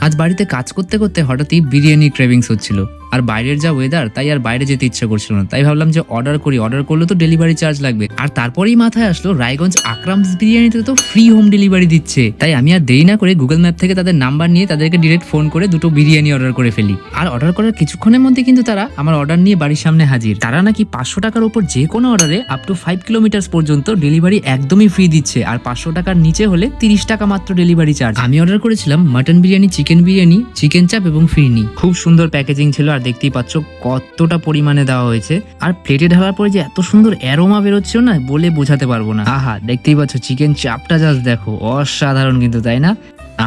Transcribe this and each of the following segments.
আজ বাড়িতে কাজ করতে করতে হঠাৎই বিরিয়ানি ক্রেভিংস হচ্ছিল, আর বাইরের যা ওয়েদার তাই আর বাইরে যেতে ইচ্ছা করছিল না। তাই ভাবলাম যে অর্ডার করলে তো ডেলিভারি চার্জ লাগবে। আর তারপরেই মাথায় আসলো রায়গঞ্জ আকরামস বিরিয়ানিতে তো ফ্রি হোম ডেলিভারি দিচ্ছে। তাই আমি আর দেরি না করে গুগল ম্যাপ থেকে তাদের নাম্বার নিয়ে তাদেরকে ডিরেক্ট ফোন করে দুটো বিরিয়ানি অর্ডার করে ফেলি। আর অর্ডার করার কিছুক্ষণের মধ্যে কিন্তু তারা আমার অর্ডার নিয়ে বাড়ির সামনে হাজির। তারা নাকি 500 টাকার উপর যে কোনো অর্ডারে আপ টু 5 কিলোমিটার পর্যন্ত ডেলিভারি একদমই ফ্রি দিচ্ছে, আর 500 টাকার নিচে হলে 30 টাকা মাত্র ডেলিভারি চার্জ। আমি অর্ডার করেছিলাম mutton biryani, chicken biryani, chicken চাপ এবং ফিরনি। খুব সুন্দর প্যাকেজিং ছিল, আর দেখতেই পাচ্ছ কতটা পরিমাণে দেওয়া হয়েছে। আর প্লেটে ঢালার পরে যে এত সুন্দর অ্যারোমা বেরোচ্ছিল না, বলে বোঝাতে পারবো না। আহা, দেখতেই পাচ্ছ চিকেন চাপটা জাস্ট দেখো, অসাধারণ কিন্তু, তাই না?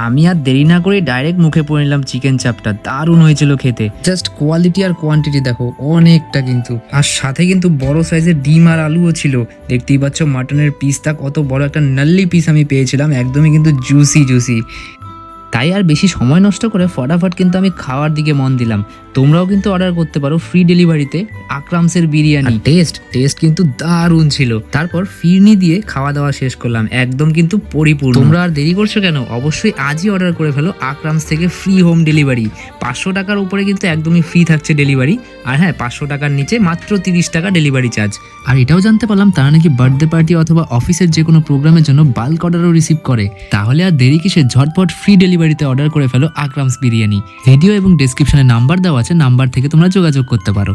আমি আর দেরি না করে ডাইরেক্ট মুখে পড়ে নিলাম চিকেন চাপটা। দারুণ হয়েছিল খেতে, জাস্ট কোয়ালিটি আর কোয়ান্টিটি দেখো অনেকটা কিন্তু। আর সাথে কিন্তু বড় সাইজের ডিম আর আলুও ছিল। দেখতেই পাচ্ছ মাটনের পিসটা কত বড় একটা নাল্লি পিস আমি পেয়েছিলাম, একদমই কিন্তু জুসি। তাই আর বেশি সময় নষ্ট করে ফটাফট কিন্তু আমি খাওয়ার দিকে মন দিলাম। তোমরাও কিন্তু অর্ডার করতে পারো ফ্রি ডেলিভারিতে আকরামসের বিরিয়ানি। টেস্ট কিন্তু দারুণ ছিল। তারপর ফিরনি দিয়ে খাওয়া দাওয়া শেষ করলাম, একদম কিন্তু পরিপূর্ণ। তোমরা আর দেরি করছো কেন? অবশ্যই আজই অর্ডার করে ফেলো আকরামস থেকে ফ্রি হোম ডেলিভারি। 500 টাকার উপরে কিন্তু একদমই ফ্রি থাকছে ডেলিভারি। আর হ্যাঁ, 500 টাকার নিচে মাত্র 30 টাকা ডেলিভারি চার্জ। আর এটাও জানতে পারলাম তারা নাকি বার্থডে পার্টি অথবা অফিসের যে কোনো প্রোগ্রামের জন্য বাল্ক অর্ডারও রিসিভ করে। তাহলে আর দেরি কিসে, ঝটপট ফ্রি ডেলিভারিতে অর্ডার করে ফেলো আকরামস বিরিয়ানি। ভিডিও এবং ডেসক্রিপশনে নাম্বার দেওয়া আছে, নাম্বার থেকে তোমরা যোগাযোগ করতে পারো।